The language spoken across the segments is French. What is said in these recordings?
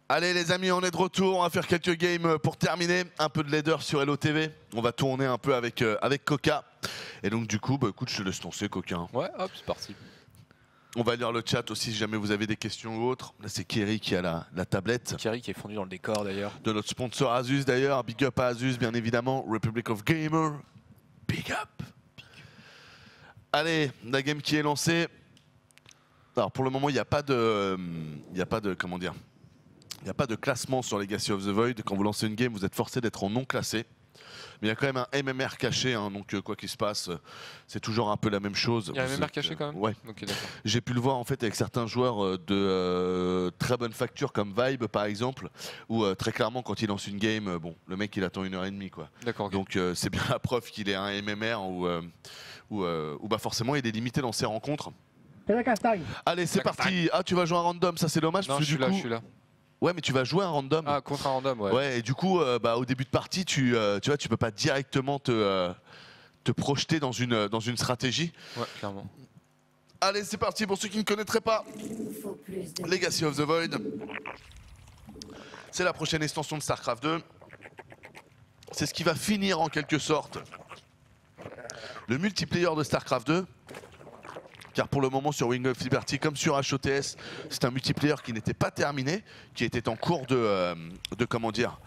Allez les amis, on est de retour, on va faire quelques games pour terminer. Un peu de leader sur LOTV, on va tourner un peu avec Coca. Et donc du coup, bah, écoute, je te laisse lancer Coca. Ouais, hop, c'est parti. On va lire le chat aussi si jamais vous avez des questions ou autres. Là c'est Kerry qui a la tablette. Kerry qui est fondu dans le décor d'ailleurs. De notre sponsor Asus d'ailleurs, big up à Asus bien évidemment, Republic of Gamer, big up. Allez, la game qui est lancée. Alors pour le moment il n'y a pas de, comment dire, il n'y a pas de classement sur Legacy of the Void. Quand vous lancez une game, vous êtes forcé d'être en non classé. Mais il y a quand même un MMR caché, hein, donc quoi qu'il se passe, c'est toujours un peu la même chose. Il y a un MMR caché quand même. Ouais. Okay, j'ai pu le voir en fait avec certains joueurs de très bonne facture comme Vibe par exemple, où très clairement quand il lance une game, bon, le mec il attend 1h30 quoi. D'accord. Okay. Donc c'est bien la preuve qu'il est un MMR où bah forcément il est limité dans ses rencontres. Allez c'est parti. Ah tu vas jouer un random, ça c'est dommage. Non, parce que je suis là. Ouais, mais tu vas jouer un random. Ah, contre un random, ouais. Ouais, et du coup, bah, au début de partie, tu vois, tu peux pas directement te projeter dans une stratégie. Ouais, clairement. Allez, c'est parti pour ceux qui ne connaîtraient pas Legacy of the Void. C'est la prochaine extension de StarCraft 2. C'est ce qui va finir en quelque sorte le multiplayer de StarCraft 2. Car pour le moment sur Wings of Liberty comme sur HOTS, c'est un multiplayer qui n'était pas terminé, qui était en cours de comment dire,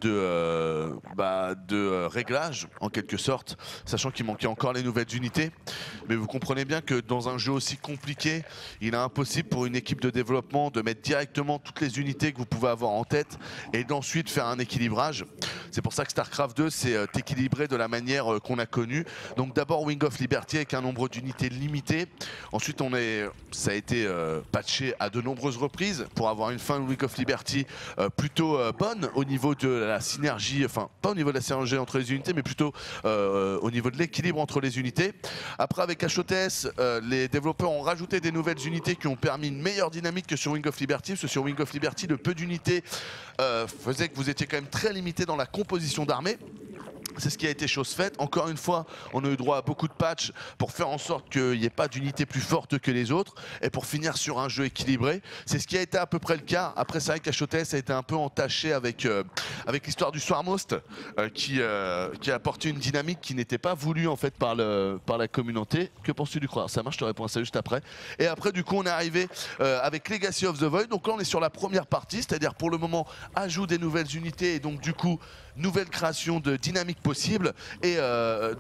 de réglage en quelque sorte, sachant qu'il manquait encore les nouvelles unités. Mais vous comprenez bien que dans un jeu aussi compliqué, il est impossible pour une équipe de développement de mettre directement toutes les unités que vous pouvez avoir en tête et d'ensuite faire un équilibrage. C'est pour ça que StarCraft 2 s'est équilibré de la manière qu'on a connue. Donc d'abord Wings of Liberty avec un nombre d'unités limité. Ensuite ça a été patché à de nombreuses reprises pour avoir une fin de Wings of Liberty plutôt bonne au niveau de la synergie, enfin pas au niveau de la synergie entre les unités mais plutôt au niveau de l'équilibre entre les unités. Après avec HOTS, les développeurs ont rajouté des nouvelles unités qui ont permis une meilleure dynamique que sur Wings of Liberty, parce que sur Wings of Liberty le peu d'unités faisait que vous étiez quand même très limité dans la composition d'armée. C'est ce qui a été chose faite. Encore une fois, on a eu droit à beaucoup de patchs pour faire en sorte qu'il n'y ait pas d'unité plus forte que les autres et pour finir sur un jeu équilibré. C'est ce qui a été à peu près le cas. Après, c'est vrai qu'HOTS a été un peu entaché avec l'histoire du Swarmhost qui a apporté une dynamique qui n'était pas voulue en fait par la communauté. Que penses-tu du croire? Ça marche, je te réponds à ça juste après. Et après, du coup, on est arrivé avec Legacy of the Void. Donc là, on est sur la première partie, c'est-à-dire pour le moment, ajout des nouvelles unités et donc du coup, nouvelle création de dynamique possible. Et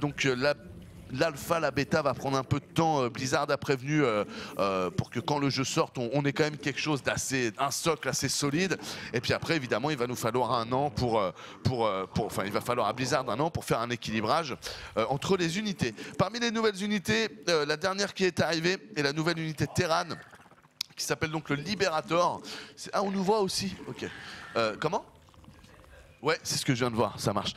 donc l'alpha, la bêta va prendre un peu de temps. Blizzard a prévenu pour que quand le jeu sorte, on ait quand même quelque chose un socle assez solide. Et puis après, évidemment, il va nous falloir un an enfin, il va falloir à Blizzard un an pour faire un équilibrage entre les unités. Parmi les nouvelles unités, la dernière qui est arrivée est la nouvelle unité Terran, qui s'appelle donc le Liberator. Ah, on nous voit aussi. Ok. Comment ? Ouais, c'est ce que je viens de voir, ça marche.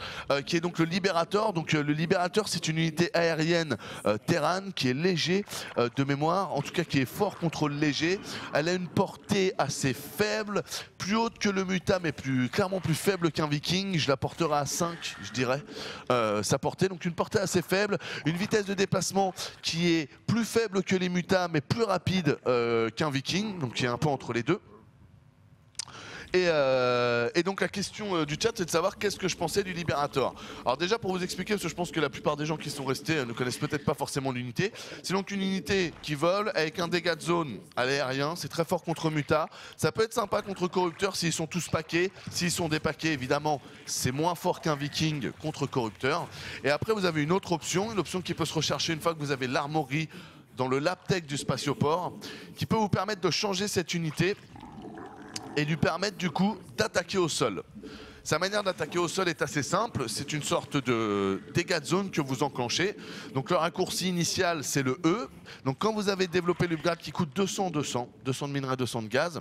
Qui est donc le Liberator. Donc le Liberator, c'est une unité aérienne Terran qui est léger de mémoire, en tout cas qui est fort contre le léger. Elle a une portée assez faible, plus haute que le Muta, mais clairement plus faible qu'un Viking. Je la porterai à 5, je dirais, sa portée. Donc une portée assez faible, une vitesse de déplacement qui est plus faible que les Muta, mais plus rapide qu'un Viking, donc qui est un peu entre les deux. Et donc la question du chat, c'est de savoir qu'est-ce que je pensais du Liberator. Alors déjà pour vous expliquer, parce que je pense que la plupart des gens qui sont restés ne connaissent peut-être pas forcément l'unité. C'est donc une unité qui vole avec un dégât de zone à l'aérien, c'est très fort contre Muta. Ça peut être sympa contre Corrupteur s'ils sont tous paqués. S'ils sont dépaqués, évidemment, c'est moins fort qu'un Viking contre Corrupteur. Et après vous avez une autre option, qui peut se rechercher une fois que vous avez l'armorerie dans le Laptech du spatioport, qui peut vous permettre de changer cette unité et lui permettre du coup d'attaquer au sol. Sa manière d'attaquer au sol est assez simple, c'est une sorte de dégâts de zone que vous enclenchez. Donc le raccourci initial c'est le E. Donc quand vous avez développé l'upgrade qui coûte 200 de minerai, 200 de gaz,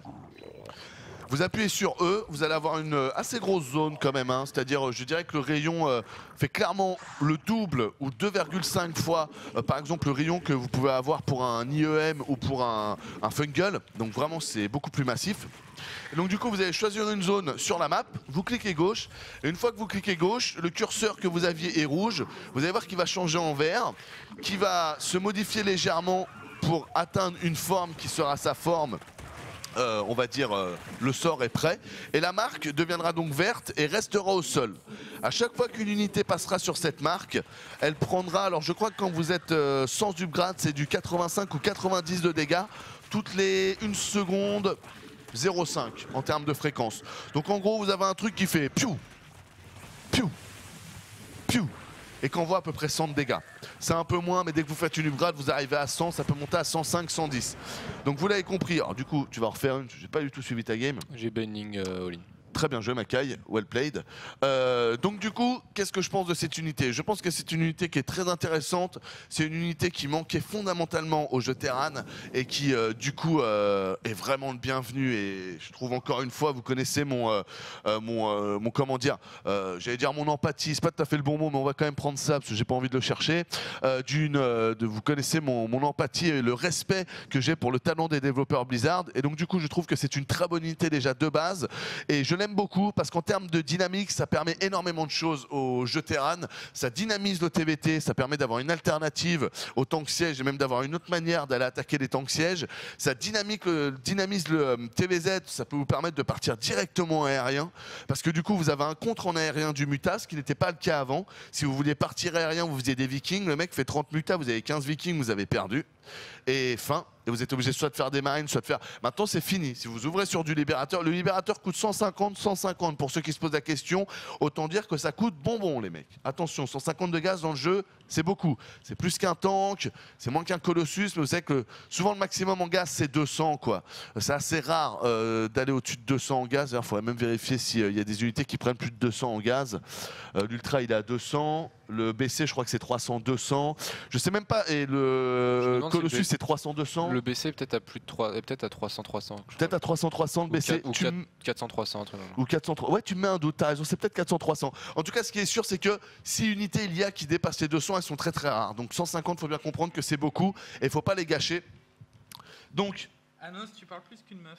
Vous appuyez sur E, vous allez avoir une assez grosse zone quand même, hein, c'est-à-dire je dirais que le rayon fait clairement le double ou 2,5 fois par exemple le rayon que vous pouvez avoir pour un IEM ou pour un Fungal, donc vraiment c'est beaucoup plus massif. Et donc du coup vous allez choisir une zone sur la map, vous cliquez gauche, et une fois que vous cliquez gauche, le curseur que vous aviez est rouge, vous allez voir qu'il va changer en vert, qui va se modifier légèrement pour atteindre une forme qui sera sa forme. On va dire le sort est prêt et la marque deviendra donc verte et restera au sol. À chaque fois qu'une unité passera sur cette marque, elle prendra, alors je crois que quand vous êtes sans upgrade c'est du 85 ou 90 de dégâts toutes les 1 seconde 0,5 en termes de fréquence. Donc en gros vous avez un truc qui fait piou, piou, piou et qu'on voit à peu près 100 de dégâts. C'est un peu moins, mais dès que vous faites une upgrade, vous arrivez à 100, ça peut monter à 105, 110. Donc vous l'avez compris. Alors du coup, tu vas en refaire une, j'ai pas du tout suivi ta game. J'ai Bending all-in. Très bien joué Makai, well played. Donc du coup, qu'est-ce que je pense de cette unité? Je pense que c'est une unité qui est très intéressante. C'est une unité qui manquait fondamentalement au jeu Terran et qui du coup est vraiment le bienvenu. Et je trouve encore une fois, vous connaissez mon comment dire, j'allais dire mon empathie, c'est pas tout à fait le bon mot, mais on va quand même prendre ça parce que j'ai pas envie de le chercher. Vous connaissez mon empathie et le respect que j'ai pour le talent des développeurs Blizzard. Et donc du coup, je trouve que c'est une très bonne unité déjà de base. Et je l'aime beaucoup parce qu'en termes de dynamique, ça permet énormément de choses au jeu Terran. Ça dynamise le TVT, ça permet d'avoir une alternative aux tanks sièges et même d'avoir une autre manière d'aller attaquer les tanks sièges. Ça dynamise le TVZ, ça peut vous permettre de partir directement en aérien parce que du coup vous avez un contre en aérien du muta, ce qui n'était pas le cas avant. Si vous vouliez partir aérien, vous faisiez des vikings, le mec fait 30 mutas, vous avez 15 vikings, vous avez perdu. Et fin. Et vous êtes obligé soit de faire des marines, soit de faire... Maintenant c'est fini, si vous ouvrez sur du libérateur, le libérateur coûte 150 pour ceux qui se posent la question, autant dire que ça coûte bonbon les mecs. Attention, 150 de gaz dans le jeu, c'est beaucoup. C'est plus qu'un tank, c'est moins qu'un Colossus, mais vous savez que souvent le maximum en gaz c'est 200 quoi. C'est assez rare d'aller au-dessus de 200 en gaz, il faudrait même vérifier s'il y a des unités qui prennent plus de 200 en gaz. L'Ultra il est à 200, le BC je crois que c'est 300-200, je sais même pas, et le Colossus c'est 300-200. Le BC peut-être à plus de 3, peut-être à 300-300. Peut-être à 300-300 le BC. Ou 400-300. Ou 400. Ouais, tu me mets un doute, t'as raison, c'est peut-être 400-300. En tout cas, ce qui est sûr, c'est que si unités il y a qui dépassent les 200, elles sont très très rares. Donc 150, il faut bien comprendre que c'est beaucoup et il faut pas les gâcher. Donc. Anos, tu parles plus qu'une meuf.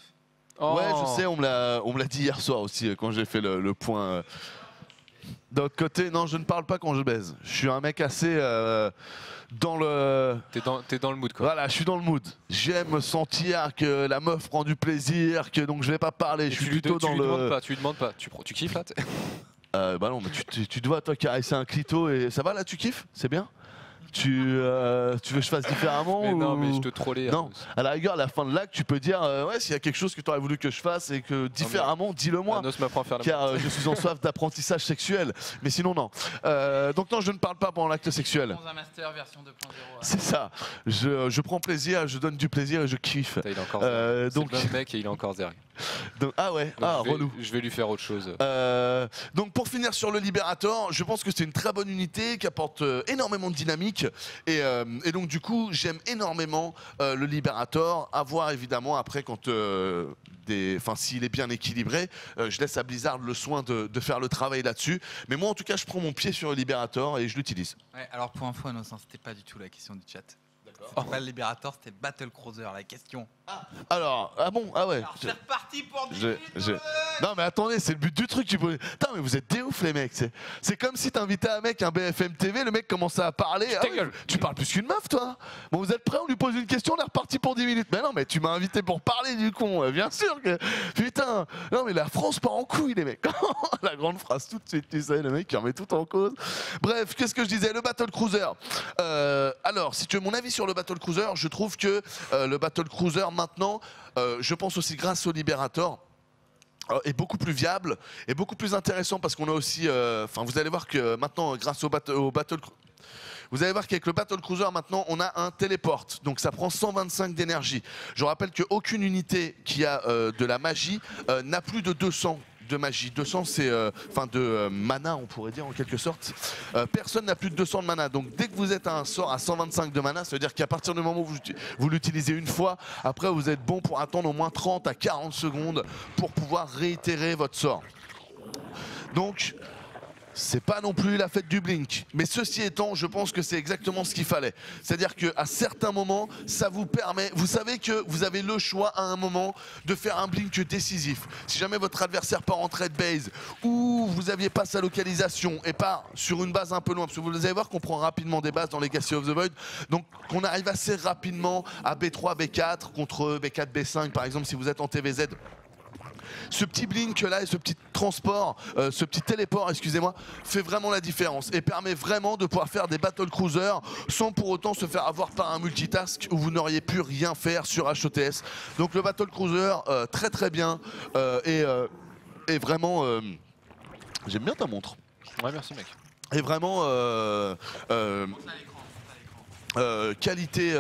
Oh. Ouais, je sais, on me l'a dit hier soir aussi quand j'ai fait le point. D'un autre côté, non, je ne parle pas quand je baise. Je suis un mec assez dans le... T'es dans le mood quoi. Voilà, je suis dans le mood. J'aime sentir que la meuf prend du plaisir, que donc je vais pas parler. Je suis plutôt dans le... Tu lui demandes pas, tu kiffes là bah non, mais tu dois toi caresser un clito et ça va là, tu kiffes? C'est bien? Tu veux que je fasse différemment mais ou... Non, mais je te trollais. Non, à la rigueur, à la fin de l'acte, tu peux dire ouais, s'il y a quelque chose que tu aurais voulu que je fasse et que différemment, dis-le moi. M'apprend à faire car je suis en soif d'apprentissage sexuel. Mais sinon, non. Donc, non, je ne parle pas pendant l'acte sexuel. Dans un master version 2.0. C'est ça. Je prends plaisir, je donne du plaisir et je kiffe. Il est encore donc... le même mec et il est encore zerg. Donc, ah ouais, donc relou. Je vais lui faire autre chose. Donc pour finir sur le Liberator, je pense que c'est une très bonne unité qui apporte énormément de dynamique et donc du coup j'aime énormément le Liberator. À voir évidemment après quand s'il est bien équilibré, je laisse à Blizzard le soin de faire le travail là-dessus. Mais moi en tout cas je prends mon pied sur le Liberator et je l'utilise. Ouais, alors pour info, Anos, c'était pas du tout la question du chat. C'était pas le Libérateur, c'était Battle Cruiser, la question. Alors, ah bon, ah ouais. Alors c'est reparti pour 10 minutes. Non mais attendez, c'est le but du truc. Putain mais vous êtes des ouf les mecs. C'est comme si t'invitais un mec, un BFM TV, le mec commençait à parler. Ah ouais, tu parles plus qu'une meuf toi. Bon vous êtes prêts, on lui pose une question, on est reparti pour 10 minutes. Mais non mais tu m'as invité pour parler du con, bien sûr que... Putain, non mais la France part en couille les mecs. La grande phrase tout de suite, tu sais, le mec qui remet tout en cause. Bref, qu'est-ce que je disais? Le Battle Cruiser. Alors, si tu veux mon avis sur le Battle Cruiser, je trouve que le Battle Cruiser maintenant, je pense aussi grâce au Liberator, est beaucoup plus viable et beaucoup plus intéressant parce qu'on a aussi, vous allez voir que maintenant grâce au Battle vous allez voir qu'avec le Battle Cruiser maintenant on a un téléport, donc ça prend 125 d'énergie. Je rappelle qu'aucune unité qui a de la magie n'a plus de 200 de magie. 200 c'est enfin de mana on pourrait dire en quelque sorte. Personne n'a plus de 200 de mana, donc dès que vous êtes à un sort à 125 de mana, ça veut dire qu'à partir du moment où vous l'utilisez une fois, après vous êtes bon pour attendre au moins 30 à 40 secondes pour pouvoir réitérer votre sort. Donc c'est pas non plus la fête du blink, mais ceci étant, je pense que c'est exactement ce qu'il fallait. C'est-à-dire qu'à certains moments, ça vous permet, vous savez que vous avez le choix à un moment de faire un blink décisif. Si jamais votre adversaire part en trade base ou vous n'aviez pas sa localisation et part sur une base un peu loin, parce que vous allez voir qu'on prend rapidement des bases dans Legacy of the Void, donc qu'on arrive assez rapidement à B3, B4 contre B4, B5 par exemple si vous êtes en TVZ. Ce petit blink là et ce petit transport, ce petit téléport, excusez-moi, fait vraiment la différence et permet vraiment de pouvoir faire des battle cruisers sans pour autant se faire avoir par un multitask où vous n'auriez pu rien faire sur HOTS. Donc le battle cruiser, très très bien et vraiment, j'aime bien ta montre. Ouais, merci mec. Et vraiment qualité.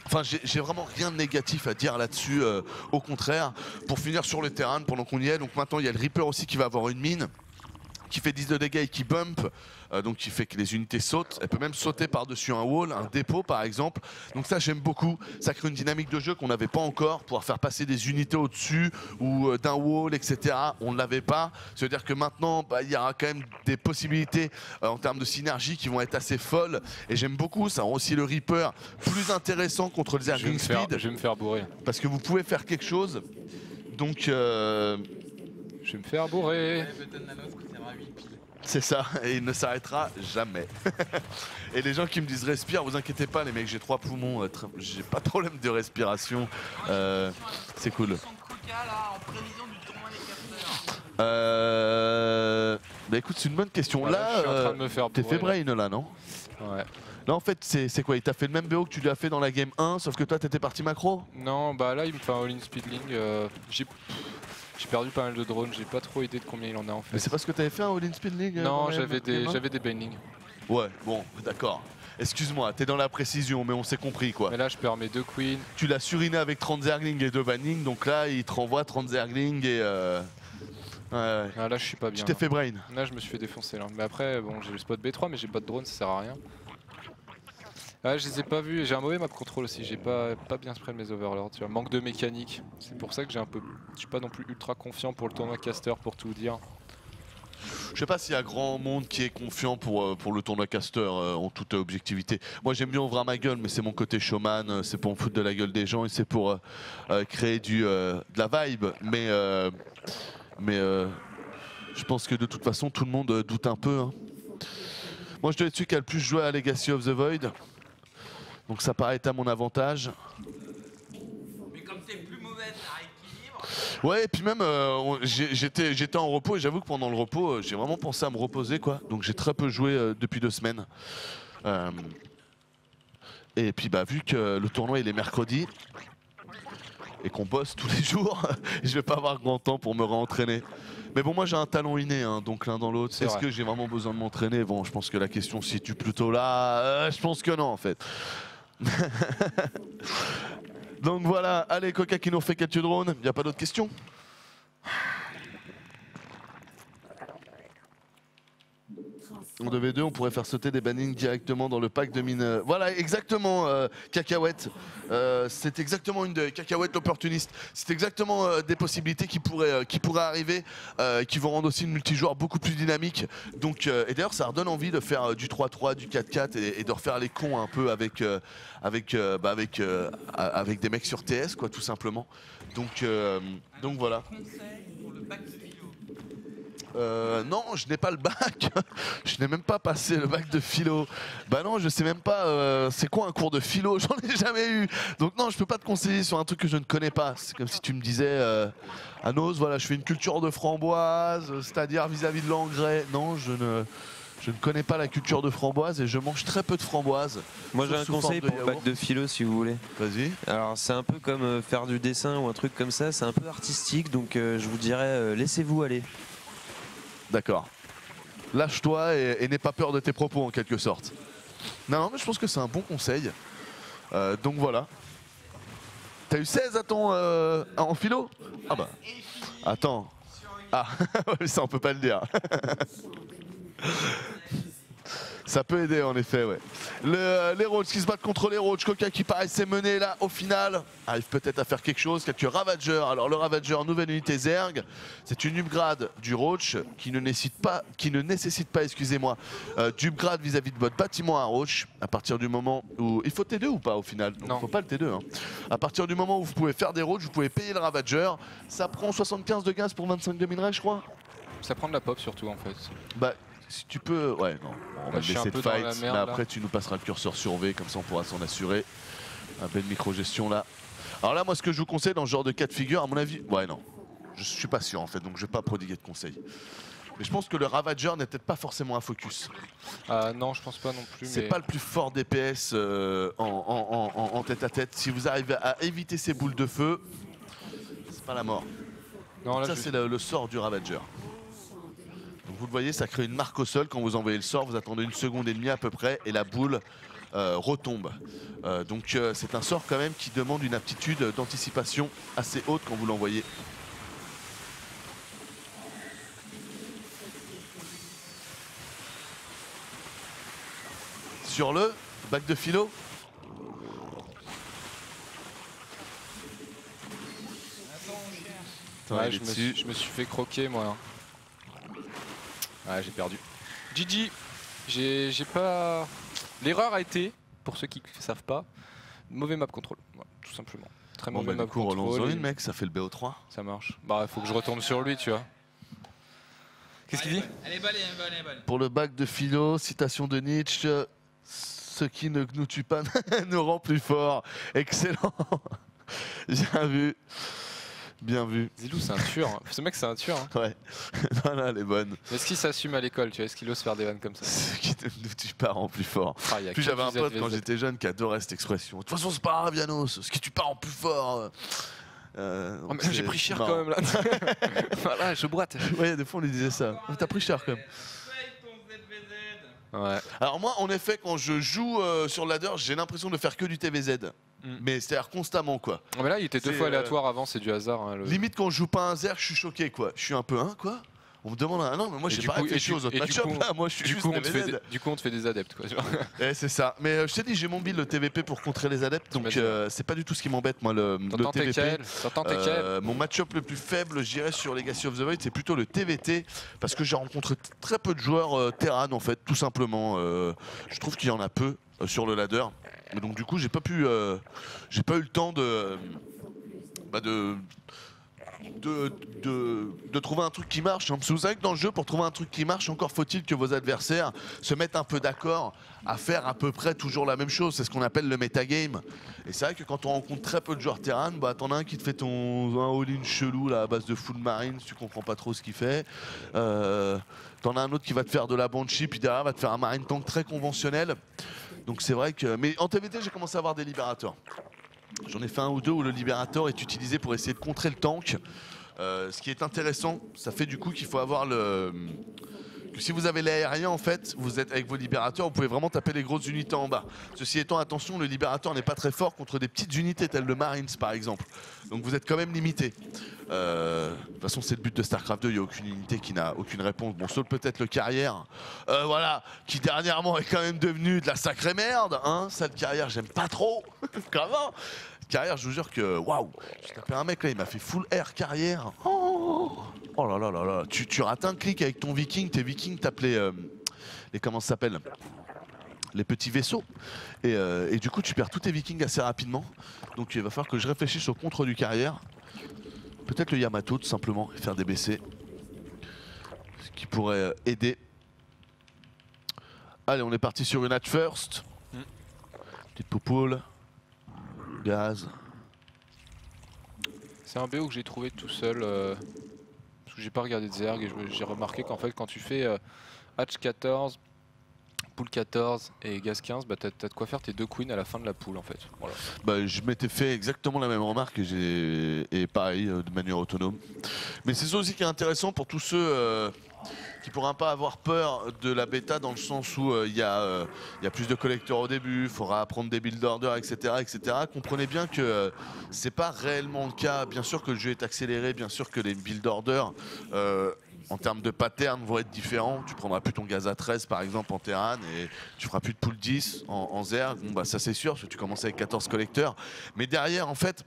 Enfin, j'ai vraiment rien de négatif à dire là-dessus, au contraire. Pour finir sur le terrain, pendant qu'on y est, donc maintenant il y a le Reaper aussi qui va avoir une mine, qui fait 10 de dégâts et qui bump, donc qui fait que les unités sautent. Elle peut même sauter par-dessus un wall, un dépôt par exemple. Donc ça j'aime beaucoup, ça crée une dynamique de jeu qu'on n'avait pas encore, pouvoir faire passer des unités au-dessus ou d'un wall, etc. On ne l'avait pas, ça veut dire que maintenant il y aura quand même des possibilités en termes de synergie qui vont être assez folles. Et j'aime beaucoup, ça rend aussi le Reaper plus intéressant contre les Zergling Speed. Je vais me faire bourrer. Parce que vous pouvez faire quelque chose, donc je vais me faire bourrer. c'est ça, et il ne s'arrêtera jamais. Et les gens qui me disent respire, vous inquiétez pas les mecs, j'ai 3 poumons, j'ai pas de problème de respiration, c'est cool. Bah écoute, c'est une bonne question. Voilà, là, je suis en train de me faire t'es fait bourrer, brain là, non? Ouais. Là en fait, c'est quoi? Il t'a fait le même BO que tu lui as fait dans la game 1, sauf que toi t'étais parti macro? Non, bah là il me fait un all-in speedling. J'ai perdu pas mal de drones, j'ai pas trop idée de combien il en a en fait. Mais c'est parce que t'avais fait un all-in speedling? Non, j'avais des bindings. Ouais, bon, d'accord. Excuse-moi, t'es dans la précision, mais on s'est compris quoi. Mais là je perds mes 2 queens. Tu l'as suriné avec 30 zerglings et 2 bannings, donc là il te renvoie 30 zerglings et ouais. Ah, là je suis pas bien. Tu t'es fait brain. Là je me suis fait défoncer là. Mais après bon j'ai le spot B3 mais j'ai pas de drone, ça sert à rien. Ah, je les ai pas vus, j'ai un mauvais map control aussi, j'ai pas bien spread mes overlords, tu vois, manque de mécanique. C'est pour ça que je suis pas non plus ultra confiant pour le tournoi caster pour tout dire. Je sais pas s'il y a grand monde qui est confiant pour le tournoi caster en toute objectivité. Moi j'aime bien ouvrir ma gueule, mais c'est mon côté showman, c'est pour me foutre de la gueule des gens et c'est pour créer de la vibe. Mais je pense que de toute façon tout le monde doute un peu. Hein. Moi je dois être celui qui a le plus joué à Legacy of the Void. Donc ça paraît être à mon avantage. Mais comme t'es plus mauvais, ça rééquilibre. Ouais, et puis même j'étais en repos et j'avoue que pendant le repos j'ai vraiment pensé à me reposer quoi. Donc j'ai très peu joué depuis 2 semaines. Et puis bah vu que le tournoi il est mercredi et qu'on bosse tous les jours, je vais pas avoir grand temps pour me réentraîner. Mais bon, moi j'ai un talent inné, hein, donc l'un dans l'autre. Est-ce que j'ai vraiment besoin de m'entraîner? Bon, je pense que la question se situe plutôt là. Je pense que non en fait. Donc voilà, allez Coca qui nous refait quelques drones, y a pas d'autres questions? En 2v2, on pourrait faire sauter des bannings directement dans le pack de mine. Voilà, exactement, Cacahuète. C'est exactement une de Cacahuète l'opportuniste. C'est exactement des possibilités qui pourraient arriver, qui vont rendre aussi une multijoueur beaucoup plus dynamique. Donc, et d'ailleurs, ça redonne envie de faire du 3-3, du 4-4 et de refaire les cons un peu avec des mecs sur TS, quoi, tout simplement. Donc voilà. Non, je n'ai pas le bac. Je n'ai même pas passé le bac de philo. Bah non, je sais même pas c'est quoi un cours de philo. J'en ai jamais eu. Donc non, je peux pas te conseiller sur un truc que je ne connais pas. C'est comme si tu me disais Anos, voilà, je fais une culture de framboise, c'est-à-dire vis-à-vis de l'engrais. Non, je ne connais pas la culture de framboise et je mange très peu de framboise. Moi j'ai un conseil pour le bac de philo si vous voulez. Vas-y. Alors c'est un peu comme faire du dessin ou un truc comme ça, c'est un peu artistique donc je vous dirais laissez-vous aller. D'accord. Lâche-toi et n'aie pas peur de tes propos en quelque sorte. Non, mais je pense que c'est un bon conseil. Donc voilà. T'as eu 16 à ton en philo? Ah bah. Attends. Ah, ça on peut pas le dire. Ça peut aider en effet, ouais. Les Roach qui se battent contre les Roach. Coca qui paraissait mener là au final arrive peut-être à faire quelque chose. Quelques Ravageurs. Alors le Ravager, nouvelle unité Zerg. C'est une upgrade du Roach qui ne nécessite pas, excusez-moi, d'upgrade vis-à-vis de votre bâtiment à Roach. À partir du moment où... Il faut T2 ou pas au final? Donc, non. Il faut pas le T2. Hein. À partir du moment où vous pouvez faire des Roach, vous pouvez payer le Ravager. Ça prend 75 de gaz pour 25 de minerais je crois. Ça prend de la pop surtout en fait. Bah... Si tu peux, ouais, non, on va je le suis un laisser de peu dans la fight, merde, mais après là. tu nous passeras le curseur sur V, comme ça on pourra s'en assurer. Un belle micro-gestion là. Alors là, moi ce que je vous conseille dans ce genre de cas de figure, à mon avis, ouais non, je suis pas sûr en fait, donc je vais pas prodiguer de conseils. Mais je pense que le Ravager n'est peut-être pas forcément un focus. Non, je pense pas non plus. C'est mais... pas le plus fort DPS en tête à tête. Si vous arrivez à éviter ces boules de feu, c'est pas la mort. Non, là, Ça c'est le sort du Ravager. Donc vous le voyez, ça crée une marque au sol. Quand vous envoyez le sort, vous attendez 1 seconde et demie à peu près et la boule retombe. Donc c'est un sort quand même qui demande une aptitude d'anticipation assez haute quand vous l'envoyez. Sur le bac de philo. Ouais, je me suis fait croquer moi. Ouais, j'ai perdu. GG. J'ai pas... L'erreur a été, pour ceux qui ne savent pas, mauvais map control. Voilà, tout simplement. Très Bon mauvais bah map du coup control. relance-en une mec, ça fait le BO3. Ça marche. Bah faut que je retombe sur lui, tu vois. Qu'est-ce qu'il dit? Elle est bonne, elle est bonne. Pour le bac de philo, citation de Nietzsche, ce qui ne nous tue pas nous rend plus fort. Excellent. Bien vu. Bien vu. Zilou c'est un tueur. Hein. Ce mec c'est un tueur. Hein. Ouais. Voilà, elle est bonne. Est-ce qu'il s'assume à l'école, tu vois? Est-ce qu'il ose faire des vannes comme ça? Ce qui ne nous tue pas rend plus fort. Ah, y a Puis j'avais un pote quand ZVZ. j'étais jeune qui adorait cette expression. De toute façon c'est pas grave Yanos, ce qui tue pas rend plus fort. Oh, mais j'ai pris cher quand même là. Voilà, je boite. Ouais, des fois on lui disait ça. T'as pris cher quand même. Ouais. Alors moi en effet quand je joue sur ladder j'ai l'impression de faire que du TVZ. Mais c'est-à-dire constamment quoi. Mais là il était 2 C'est, fois aléatoire avant, c'est du hasard. Hein, le... Limite quand je joue pas un Zerg je suis choqué quoi. Je suis un peu quoi. On me demande non mais moi j'ai pas réfléchi aux autres match-ups là, moi je suis du juste coup, TVZ. du coup on te fait des adeptes quoi. Ouais, c'est ça. Mais je t'ai dit j'ai mon build le TVP pour contrer les adeptes donc c'est pas du tout ce qui m'embête moi le TVP. T'entends TKL. Mon match-up le plus faible je dirais sur Legacy of the Void c'est plutôt le TVT parce que j'ai rencontré très peu de joueurs Terran en fait tout simplement. Je trouve qu'il y en a peu sur le ladder. Et donc du coup j'ai pas eu le temps de trouver un truc qui marche. Parce que vous savez que dans le jeu, pour trouver un truc qui marche, encore faut-il que vos adversaires se mettent un peu d'accord à faire à peu près toujours la même chose. C'est ce qu'on appelle le metagame. Et c'est vrai que quand on rencontre très peu de joueurs Terran, bah t'en as un qui te fait un all-in chelou là, à base de full marine, si tu comprends pas trop ce qu'il fait. T'en as un autre qui va te faire de la banshee, puis derrière va te faire un marine tank très conventionnel. Donc c'est vrai que... Mais en TVT, j'ai commencé à avoir des libérateurs. J'en ai fait un ou deux où le libérateur est utilisé pour essayer de contrer le tank. Ce qui est intéressant, ça fait du coup qu'il faut avoir le... Que si vous avez l'aérien en fait, vous êtes avec vos libérateurs, vous pouvez vraiment taper les grosses unités en bas. Ceci étant, attention, le libérateur n'est pas très fort contre des petites unités telles le Marines par exemple. Donc vous êtes quand même limité. De toute façon c'est le but de StarCraft 2, il n'y a aucune unité qui n'a aucune réponse. Bon sauf peut-être le carrière, voilà, qui dernièrement est quand même devenu de la sacrée merde. Hein. Ça le carrière j'aime pas trop, vraiment. Carrière je vous jure que waouh, j'ai tapé un mec là, il m'a fait full air carrière. Oh là là là là, tu rates un clic avec ton viking, tes vikings tapent les comment ça s'appelle, les petits vaisseaux et du coup tu perds tous tes vikings assez rapidement. Donc il va falloir que je réfléchisse au contre du carrière. Peut-être le Yamato tout simplement et faire des BC. Ce qui pourrait aider. Allez on est parti sur une hatch first. Petite poupoule. Gaz. C'est un BO que j'ai trouvé tout seul. Parce que j'ai pas regardé de Zerg et j'ai remarqué qu'en fait quand tu fais Hatch 14, poule 14 et gaz 15, bah t'as de quoi faire tes 2 queens à la fin de la poule en fait. Voilà. Bah, je m'étais fait exactement la même remarque et pareil, de manière autonome. Mais c'est ça aussi qui est intéressant pour tous ceux qui ne pourront pas avoir peur de la bêta dans le sens où il y a plus de collecteurs au début, il faudra apprendre des build orders, etc. etc. Comprenez bien que c'est pas réellement le cas. Bien sûr que le jeu est accéléré, bien sûr que les build orders en termes de pattern vont être différents. Tu prendras plus ton gaz à 13 par exemple en Terran et tu feras plus de pool 10 en Zerg. Bon, bah, ça c'est sûr parce que tu commences avec 14 collecteurs. Mais derrière en fait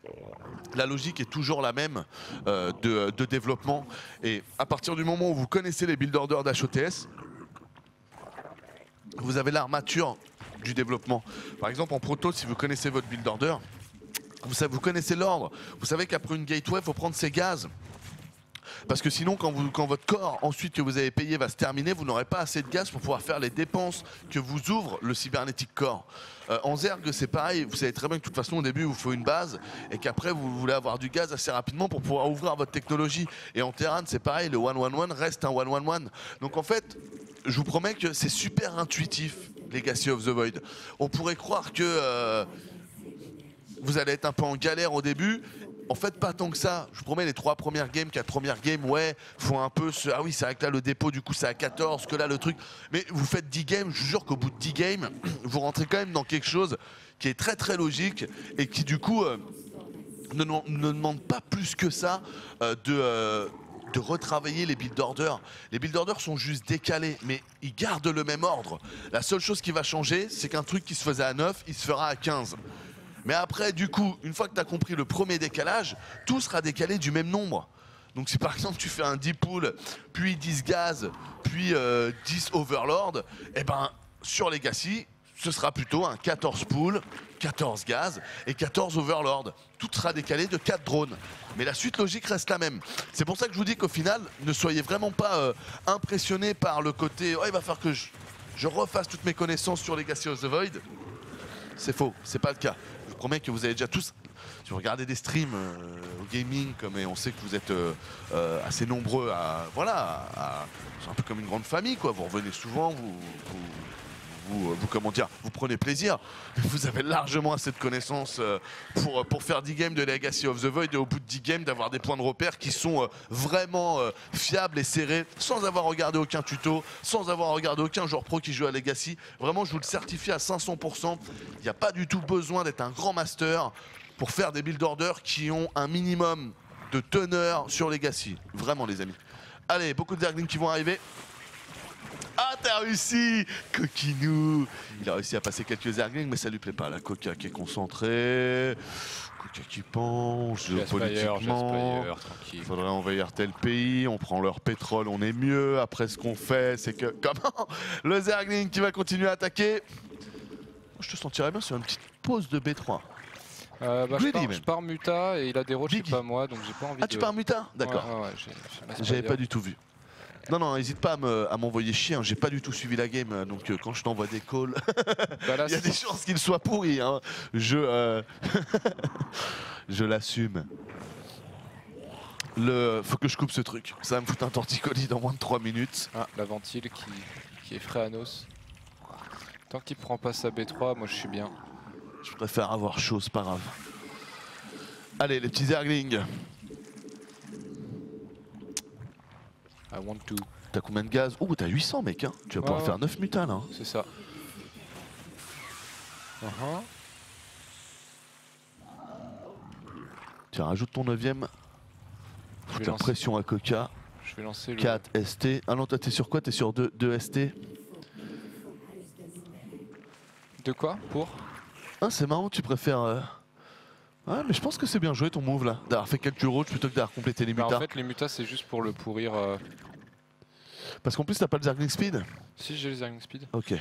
la logique est toujours la même de développement. Et à partir du moment où vous connaissez les build orders d'HOTS, vous avez l'armature du développement. Par exemple en proto, si vous connaissez votre build order, vous connaissez l'ordre. Vous savez qu'après une gateway, il faut prendre ses gaz. Parce que sinon, quand votre corps, ensuite que vous avez payé, va se terminer, vous n'aurez pas assez de gaz pour pouvoir faire les dépenses que vous ouvre le Cybernetic Core. En Zerg, c'est pareil. Vous savez très bien que de toute façon, au début, il vous faut une base et qu'après, vous voulez avoir du gaz assez rapidement pour pouvoir ouvrir votre technologie. Et en Terran, c'est pareil. Le 1-1-1 reste un 1-1-1. Donc en fait, je vous promets que c'est super intuitif, Legacy of the Void. On pourrait croire que vous allez être un peu en galère au début. En fait, pas tant que ça. Je vous promets, les 3 premières games, 4 premières games, ouais, font un peu ce... Ah oui, c'est vrai que là, le dépôt, du coup, c'est à 14, que là, le truc... Mais vous faites 10 games, je vous jure qu'au bout de 10 games, vous rentrez quand même dans quelque chose qui est très, très logique et qui, du coup, ne demande pas plus que ça de retravailler les build orders. Les build orders sont juste décalés, mais ils gardent le même ordre. La seule chose qui va changer, c'est qu'un truc qui se faisait à 9, il se fera à 15. Mais après, du coup, une fois que tu as compris le premier décalage, tout sera décalé du même nombre. Donc si par exemple tu fais un 10 pool, puis 10 gaz, puis 10 overlord, et ben sur Legacy, ce sera plutôt un 14 pool, 14 gaz et 14 overlord. Tout sera décalé de 4 drones. Mais la suite logique reste la même. C'est pour ça que je vous dis qu'au final, ne soyez vraiment pas impressionnés par le côté « Oh, il va falloir que je refasse toutes mes connaissances sur Legacy of the Void ». C'est faux, c'est pas le cas. Je vous promets que vous avez déjà tous... Si vous regardez des streams au gaming, et on sait que vous êtes assez nombreux à... Voilà, c'est un peu comme une grande famille, quoi. Vous revenez souvent, comment dire, vous prenez plaisir. Vous avez largement assez de connaissances pour faire 10 games de Legacy of the Void et au bout de 10 games d'avoir des points de repère qui sont vraiment fiables et serrés, sans avoir regardé aucun tuto, sans avoir regardé aucun joueur pro qui joue à Legacy. Vraiment, je vous le certifie à 500%. Il n'y a pas du tout besoin d'être un grand master pour faire des build orders qui ont un minimum de teneur sur Legacy. Vraiment, les amis. Allez, beaucoup de Zerglings qui vont arriver. Ah, t'as réussi, Coquinou. Il a réussi à passer quelques Zerglings, mais ça lui plaît pas. La Coca qui est concentrée, Coca qui pense politiquement. Il faudrait envahir tel pays, on prend leur pétrole, on est mieux. Après, ce qu'on fait, c'est que... Comment? Le Zergling qui va continuer à attaquer. Je te sentirais bien sur une petite pause de B3. Je pars Muta et il a des roches, c'est pas moi, donc j'ai pas envie de... Ah, tu pars Muta? D'accord. Ouais, j'avais pas du tout vu. Non, n'hésite pas à m'envoyer chier, hein. J'ai pas du tout suivi la game, donc quand je t'envoie des calls, il y a des chances qu'il soit pourri. Hein. Je l'assume. Faut que je coupe ce truc, ça va me foutre un torticolis dans moins de 3 minutes. Ah, la ventile qui est frais à nos. Tant qu'il prend pas sa B3, moi je suis bien. Je préfère avoir chaud, c'est pas grave. Allez, les petits Zerglings. I want to. T'as combien de gaz? Oh, t'as 800 mec, hein. Tu vas pouvoir faire 9 mutas là. C'est ça. Tu rajoutes ton 9ème. Faut faire pression à Coca. Je vais lancer le... 4 ST. Ah non, toi t'es sur quoi? T'es sur 2 ST. De quoi? Pour? Ah, c'est marrant, tu préfères... Ouais, mais je pense que c'est bien joué ton move là, d'avoir fait quelques roads plutôt que d'avoir complété les mutas. En fait, les mutas c'est juste pour le pourrir. Parce qu'en plus, t'as pas le Zergling Speed? Si, j'ai le Zergling Speed. Ok.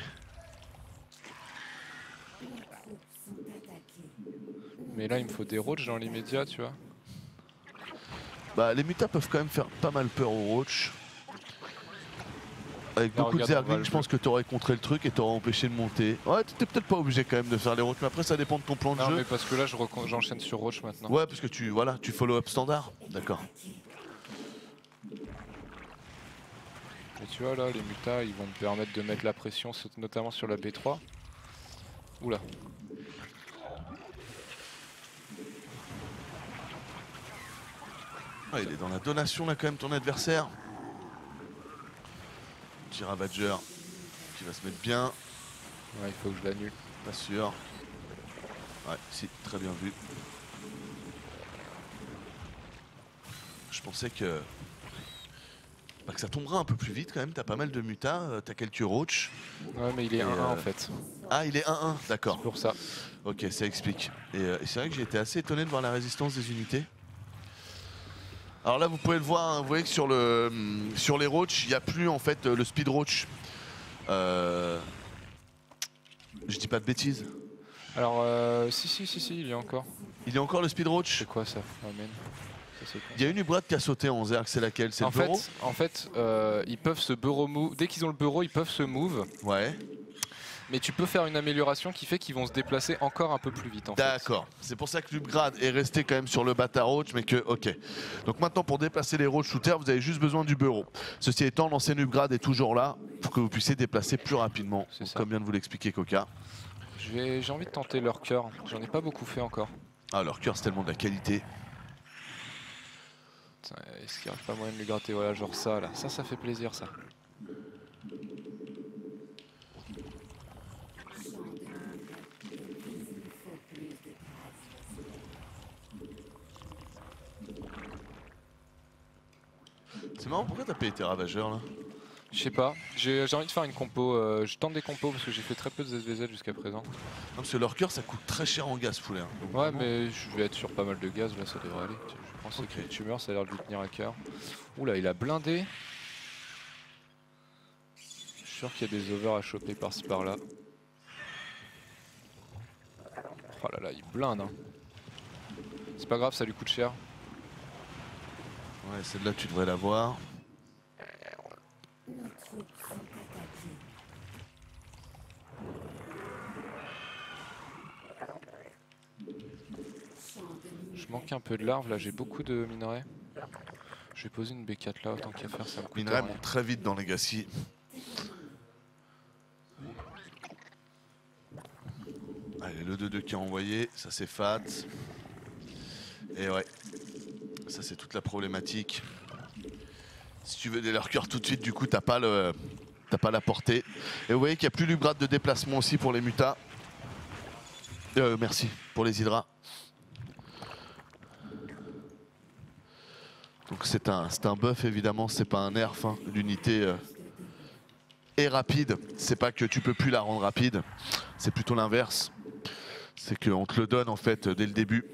Mais là, il me faut des roads dans l'immédiat, tu vois. Bah, les mutas peuvent quand même faire pas mal peur aux roach. Avec beaucoup de Zergling, je pense que tu aurais contré le truc et t'aurais empêché de monter. Ouais, t'étais peut-être pas obligé quand même de faire les roach, mais après ça dépend de ton plan de jeu. Non, mais parce que là, j'enchaîne sur roach maintenant. Ouais, parce que tu follow up standard. D'accord. Et tu vois là, les mutas, ils vont me permettre de mettre la pression, notamment sur la B3. Oula. Ah, il est dans la donation là quand même ton adversaire. Petit Ravager qui va se mettre bien. Ouais, il faut que je l'annule. Pas sûr. Ouais, si, très bien vu. Je pensais que, bah, que ça tomberait un peu plus vite quand même. T'as pas mal de mutas, t'as quelques roach. Ouais, mais il est 1-1 en fait. Ah, il est 1-1, d'accord. C'est pour ça. Ok, ça explique. Et c'est vrai que j'ai été assez étonné de voir la résistance des unités. Alors là, vous pouvez le voir, hein, vous voyez que sur les roach, il n'y a plus en fait le speed roach. Je dis pas de bêtises. Alors, si, il y a encore. Il y a encore le speed roach. C'est quoi ça? Amen. Ça, c'est con. Il y a une ubrade qui a sauté en Zerg, c'est laquelle? C'est le bureau? En fait, ils peuvent se bureau move. Dès qu'ils ont le bureau, ils peuvent se move. Ouais. Mais tu peux faire une amélioration qui fait qu'ils vont se déplacer encore un peu plus vite. D'accord. C'est pour ça que l'upgrade est resté quand même sur le bata roach, mais que, ok. Donc maintenant, pour déplacer les roach sous terre, vous avez juste besoin du bureau. Ceci étant, l'ancien upgrade est toujours là pour que vous puissiez déplacer plus rapidement, C'est ça. comme vient de vous l'expliquer Coca. J'ai envie de tenter leur cœur. J'en ai pas beaucoup fait encore. Ah, leur cœur, c'est tellement de la qualité. Est-ce qu'il n'y a pas moyen de lui gratter? Voilà, genre ça là. Ça fait plaisir ça. C'est marrant, pourquoi t'as payé tes ravageurs là? Je sais pas, j'ai envie de faire une compo, je tente des compos parce que j'ai fait très peu de SVZ jusqu'à présent. Non, parce que leur cœur ça coûte très cher en gaz poulet. Hein. Donc, Ouais vraiment... mais je vais être sur pas mal de gaz là, ça devrait aller. Je pense que les tumeurs ça a l'air de lui tenir à cœur. Oula il a blindé. Je suis sûr qu'il y a des overs à choper par-ci par-là. Oh là là il blinde hein. C'est pas grave ça lui coûte cher. Ouais, celle-là tu devrais l'avoir. Je manque un peu de larves là, j'ai beaucoup de minerais. Je vais poser une B4 là, autant qu'à faire ça me coûte Minerais rien. monte très vite dans Legacy. Allez, le 2-2 qui est envoyé, ça c'est fat. Et ouais, ça c'est toute la problématique. Si tu veux des leur cœur tout de suite, du coup t'as pas la portée. Et vous voyez qu'il n'y a plus du grade de déplacement aussi pour les mutas. Merci pour les hydras. Donc c'est un buff évidemment, c'est pas un nerf. Hein. L'unité est rapide. C'est pas que tu peux plus la rendre rapide, c'est plutôt l'inverse. C'est qu'on te le donne en fait dès le début.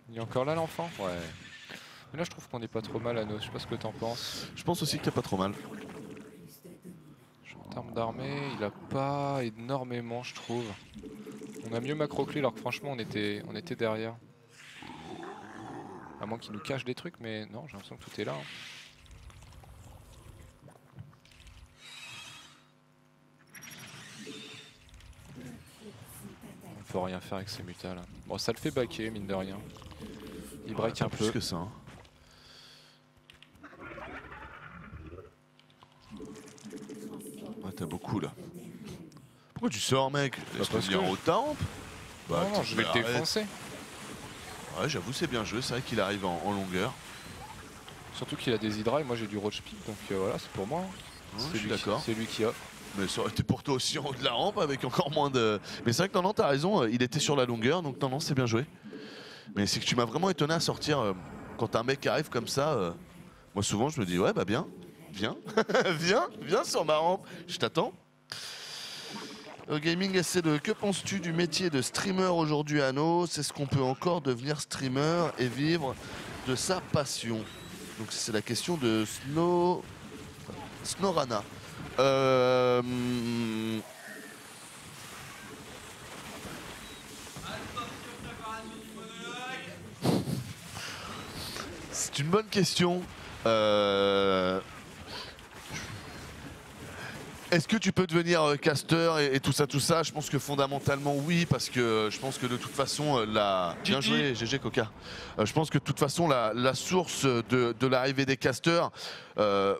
Il est encore là l'enfant? Ouais. Mais là je trouve qu'on est pas trop mal à nos, je sais pas ce que t'en penses. Je pense aussi qu'il n'y a pas trop mal. En termes d'armée, il a pas énormément je trouve. On a mieux macro-clé alors que franchement on était derrière. À moins qu'il nous cache des trucs, mais non, j'ai l'impression que tout est là. Hein. On peut rien faire avec ces mutas là. Bon, ça le fait baquer, mine de rien. Il break un peu. Plus que ça. Hein. Ouais, t'as beaucoup là. Pourquoi tu sors, mec? Est-ce que parce tu viens que en haut de ta rampe? Bah, non, je vais le arrête. défoncer. Ouais, j'avoue, c'est bien joué. C'est vrai qu'il arrive en longueur. Surtout qu'il a des hydras et moi j'ai du roach pick, donc voilà, c'est pour moi. Hein. Ouais, je suis d'accord. C'est lui qui offre. Mais ça aurait été pour toi aussi en haut de la rampe avec encore moins de... Mais c'est vrai que non, t'as raison, il était sur la longueur, donc non, c'est bien joué. Mais c'est que tu m'as vraiment étonné à sortir quand t'as un mec qui arrive comme ça. Moi souvent je me dis ouais bah bien, viens, viens sur ma rampe, je t'attends. Gaming SC2, que penses-tu du métier de streamer aujourd'hui à Anno? C'est ce qu'on peut encore devenir streamer et vivre de sa passion? Donc c'est la question de Snorana. C'est une bonne question. Est-ce que tu peux devenir caster et tout ça? Je pense que fondamentalement oui, parce que je pense que de toute façon bien joué GG Coca. Je pense que de toute façon la source de l'arrivée des casters,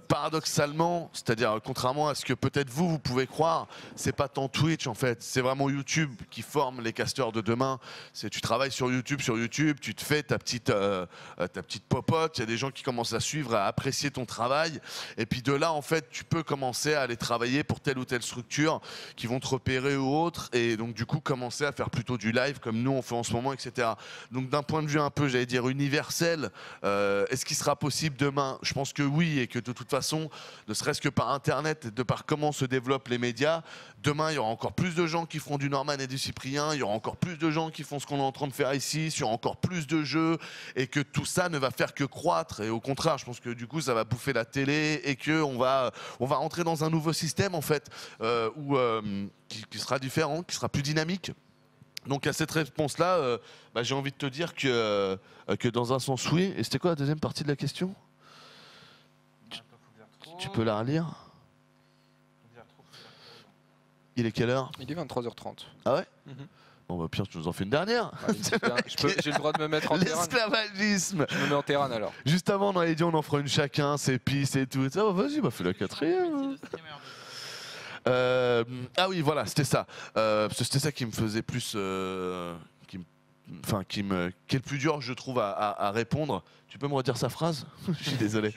paradoxalement, c'est-à-dire contrairement à ce que peut-être vous pouvez croire, c'est pas tant Twitch en fait, c'est vraiment YouTube qui forme les casters de demain. Tu travailles sur YouTube, tu te fais ta petite popote, il y a des gens qui commencent à suivre, à apprécier ton travail, et puis de là en fait tu peux commencer à aller travailler pour telle ou telle structure qui vont te repérer ou autre, et donc du coup commencer à faire plutôt du live comme nous on fait en ce moment, etc. Donc d'un point de vue un peu, j'allais dire universel, est-ce qu'il sera possible demain? Je pense que oui, et que de toute façon, ne serait-ce que par internet, de par comment se développent les médias, demain il y aura encore plus de gens qui feront du Norman et du Cyprien, il y aura encore plus de gens qui font ce qu'on est en train de faire ici, sur encore plus de jeux, et que tout ça ne va faire que croître, et au contraire je pense que du coup ça va bouffer la télé, et qu'on va rentrer dans un nouveau système en fait, qui sera différent, qui sera plus dynamique. Donc à cette réponse-là, j'ai envie de te dire que dans un sens oui. Et c'était quoi la deuxième partie de la question? Tu peux la relire? Il est quelle heure? Il est 23h30. Ah ouais? Bon bah pire, tu nous en fais une dernière. J'ai le droit de me mettre en terrain. L'esclavagisme. Je me mets en terrain alors. Juste avant, on avait dit on en fera une chacun, c'est pisse et tout. Ah, vas-y, fais la quatrième. Ah oui, voilà, c'était ça. C'était ça qui me faisait plus... qui est le plus dur, je trouve, à répondre. Tu peux me redire sa phrase? Je suis désolé.